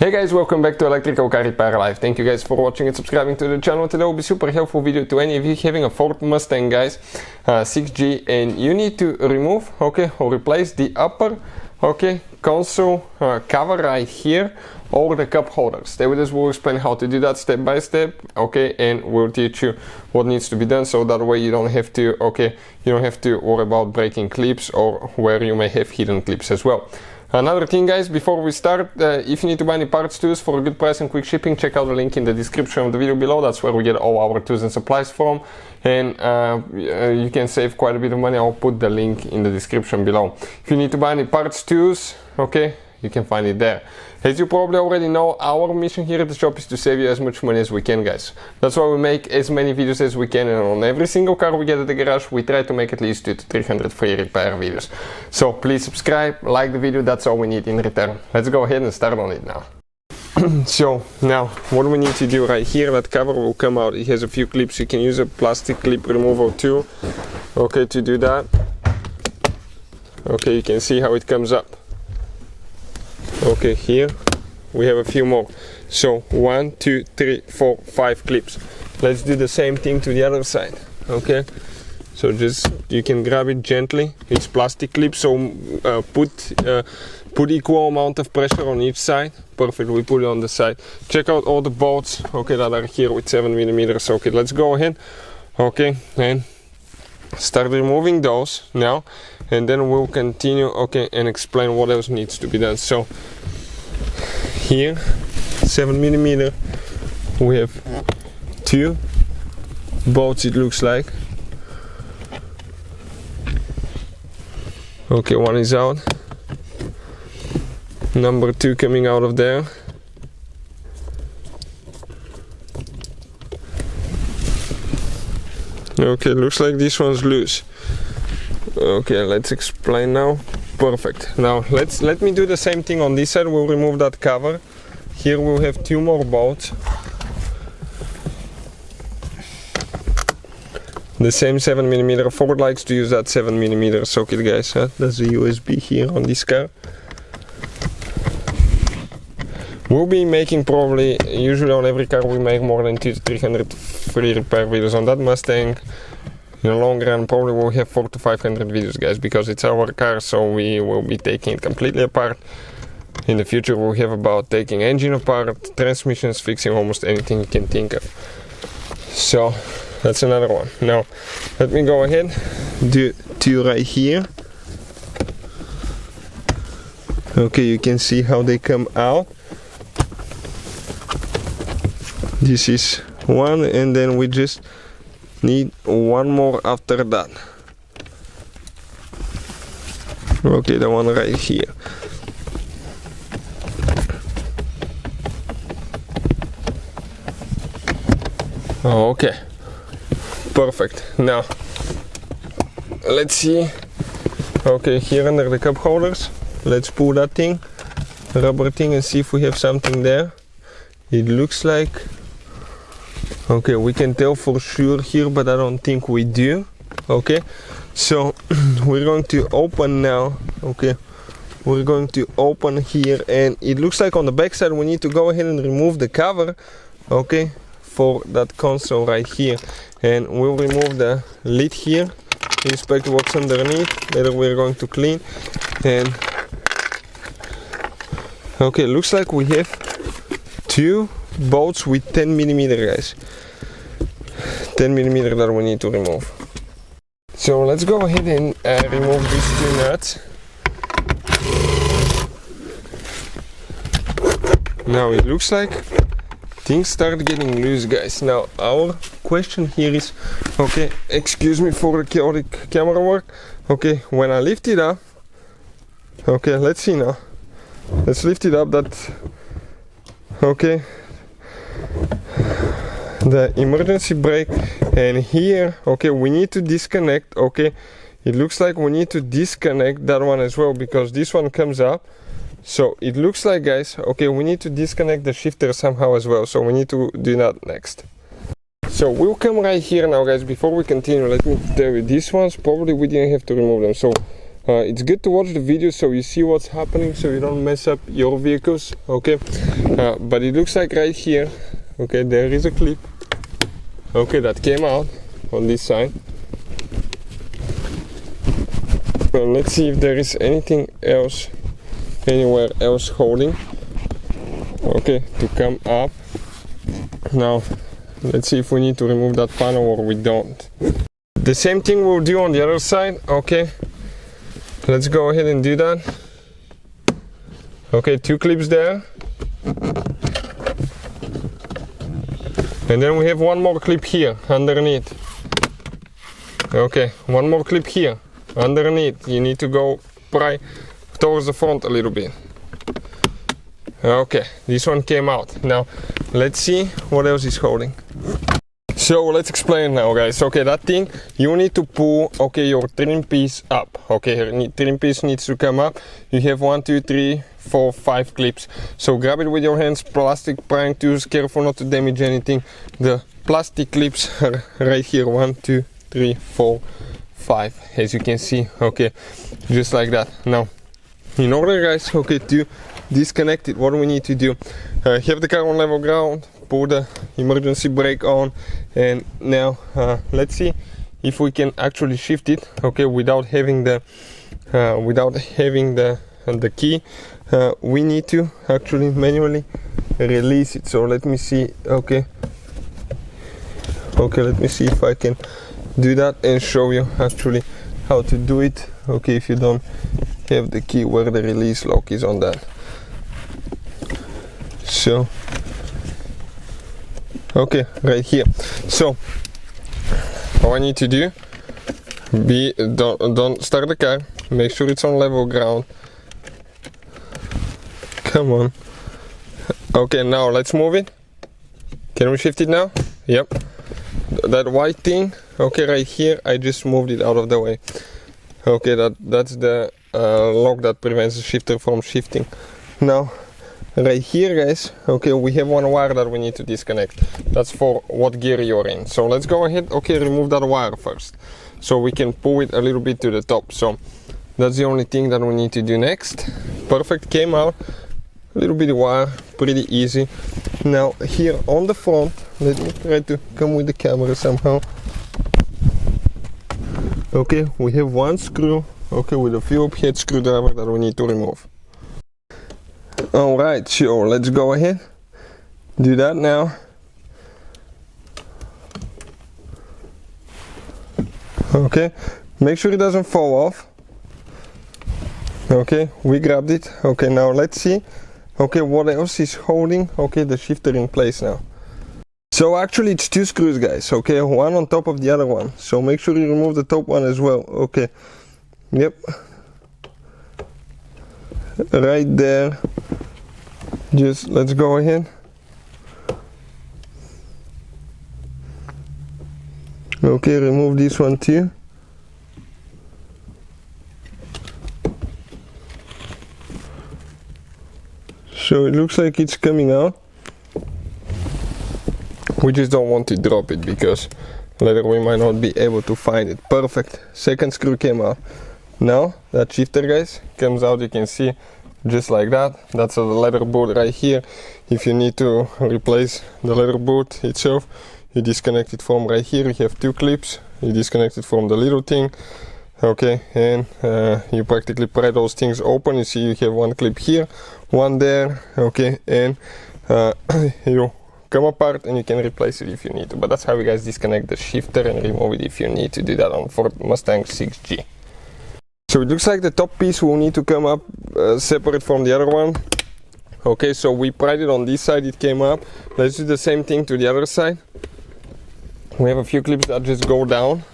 Hey guys, welcome back to Electrical Car Repair Live. Thank you guys for watching and subscribing to the channel. Today will be super helpful video to any of you having a Ford Mustang, guys, 6G, and you need to remove, or replace the upper, console cover right here, or the cup holders. Stay with us, we'll explain how to do that step by step, and we'll teach you what needs to be done, so that way you don't have to, you don't have to worry about breaking clips or where you may have hidden clips as well. Another thing, guys, before we start, if you need to buy any parts tools for a good price and quick shipping, check out the link in the description of the video below. That's where we get all our tools and supplies from, and you can save quite a bit of money. I'll put the link in the description below. If you need to buy any parts tools, you can find it there. As you probably already know, our mission here at the shop is to save you as much money as we can, guys. That's why we make as many videos as we can, and on every single car we get at the garage, we try to make at least 200 to 300 free repair videos. So please subscribe, like the video, that's all we need in return. Let's go ahead and start on it now. So now what we need to do right here, that cover will come out. It has a few clips. You can use a plastic clip removal tool, to do that. You can see how it comes up. Here we have a few more. So 1, 2, 3, 4, 5 clips. Let's do the same thing to the other side. So just you can grab it gently. It's plastic clip, so put equal amount of pressure on each side. Perfect. We put it on the side. Check out all the bolts that are here with 7mm. Let's go ahead and start removing those now, and then we'll continue and explain what else needs to be done. So here 7mm, we have 2 bolts, it looks like. One is out, number 2 coming out of there. Looks like this one's loose. Let's explain now. Perfect. Now let me do the same thing on this side. We'll remove that cover. Here we'll have 2 more bolts. The same 7mm. Ford likes to use that 7mm socket, guys. That's a USB here on this car. We'll be making probably, usually on every car we make more than 200 to 300 free repair videos. On that Mustang, in the long run, probably we'll have 400 to 500 videos, guys, because it's our car, so we will be taking it completely apart. In the future we'll have about taking engine apart, transmissions, fixing almost anything you can think of. So that's another one. Now let me go ahead, do 2 right here. You can see how they come out. This is one, and then we just need 1 more after that. The one right here. Perfect. Now let's see. Here under the cup holders, let's pull that thing, rubber thing, and see if we have something there. It looks like we can tell for sure here, but I don't think we do. So we're going to open now. We're going to open here, and it looks like on the back side we need to go ahead and remove the cover for that console right here, and we'll remove the lid here, inspect what's underneath. Later we're going to clean, and looks like we have 2 bolts with 10mm, guys. 10mm that we need to remove. So let's go ahead and remove these 2 nuts. Now it looks like things start getting loose, guys. Now our question here is, excuse me for the chaotic camera work. When I lift it up, let's see now. Let's lift it up. That the emergency brake, and here we need to disconnect. It looks like we need to disconnect that one as well, because this one comes up. So it looks like, guys, we need to disconnect the shifter somehow as well, so we need to do that next. So we'll come right here now, guys. Before we continue, let me tell you, these ones probably we didn't have to remove them. So it's good to watch the video so you see what's happening, so you don't mess up your vehicles. Okay, but it looks like right here, okay, there is a clip, okay, that came out on this side. Let's see if there is anything else, anywhere else holding, okay, to come up. Now let's see if we need to remove that panel or we don't. The same thing we'll do on the other side. Okay, let's go ahead and do that. Okay, 2 clips there, and then we have one more clip here underneath. Okay, one more clip here underneath. You need to go pry towards the front a little bit. Okay, this one came out. Now let's see what else is holding. So let's explain now, guys. Okay, that thing, you need to pull, okay, your trim piece up. Okay, your trim piece needs to come up. You have 1, 2, 3, 4, 5 clips. So grab it with your hands, plastic prying tools, careful not to damage anything. The plastic clips are right here, 1, 2, 3, 4, 5, as you can see. Okay, just like that. Now, in order, guys, okay, to disconnect it, what do we need to do? Have the car on level ground, put the emergency brake on, and now let's see if we can actually shift it, okay, without having the key. We need to actually manually release it. So let me see. Okay, let me see if I can do that and show you actually how to do it. Okay, if you don't have the key, where the release lock is on that. So okay, right here. So all I need to do, don't start the car, make sure it's on level ground. Come on. Okay, now let's move it. Can we shift it now? Yep. That white thing, okay, right here, I just moved it out of the way. Okay, that's the lock that prevents the shifter from shifting. Now right here, guys, okay, we have one wire that we need to disconnect. That's for what gear you're in. So let's go ahead, okay, remove that wire first, so we can pull it a little bit to the top. So that's the only thing that we need to do next. Perfect, came out. A little bit of wire, pretty easy. Now here on the front, let me try to come with the camera somehow. Okay, we have one screw, okay, with a Phillips head screwdriver that we need to remove. Alright, so let's go ahead, do that now. Okay, make sure it doesn't fall off. Okay, we grabbed it. Okay, now let's see, okay, what else is holding, okay, the shifter in place now. So actually it's 2 screws, guys, okay, one on top of the other one. So make sure you remove the top one as well. Okay, yep, right there. Just let's go ahead. Okay, remove this one too. So it looks like it's coming out. We just don't want to drop it because later we might not be able to find it. Perfect, second screw came out. Now that shifter, guys, comes out, you can see, just like that. That's a leather boot right here. If you need to replace the leather boot itself, you disconnect it from right here. You have 2 clips, you disconnect it from the little thing, okay, and you practically pry those things open. You see you have 1 clip here, 1 there, okay, and you come apart and you can replace it if you need to. But that's how you guys disconnect the shifter and remove it if you need to do that on Ford Mustang 6G. So it looks like the top piece will need to come up separate from the other one. Okay, so we pried it on this side, it came up. Let's do the same thing to the other side. We have a few clips that just go down.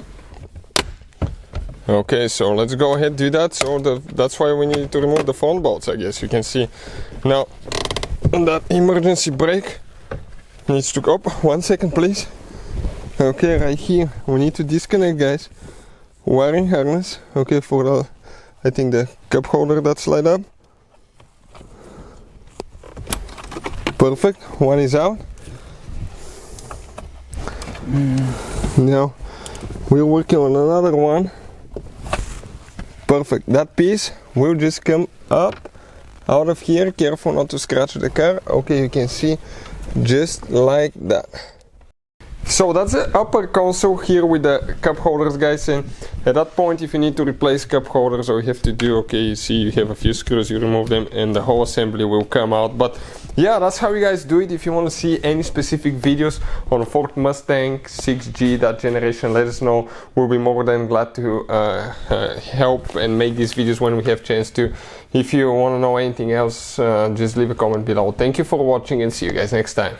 Okay, so let's go ahead and do that. So that's why we need to remove the front bolts, I guess you can see. Now that emergency brake needs to go up. 1 second, please. Okay, right here we need to disconnect, guys, wiring harness, okay, for the, I think, the cup holder that slide up. Perfect, one is out. Now we're working on another one. Perfect. That piece will just come up out of here. Careful not to scratch the car. Okay, you can see just like that. So that's the upper console here with the cup holders, guys, and at that point if you need to replace cup holders, all you have to do, okay, you see you have a few screws, you remove them and the whole assembly will come out. But yeah, that's how you guys do it. If you want to see any specific videos on Ford Mustang 6G, that generation, let us know. We'll be more than glad to help and make these videos when we have chance to. If you want to know anything else, just leave a comment below. Thank you for watching and see you guys next time.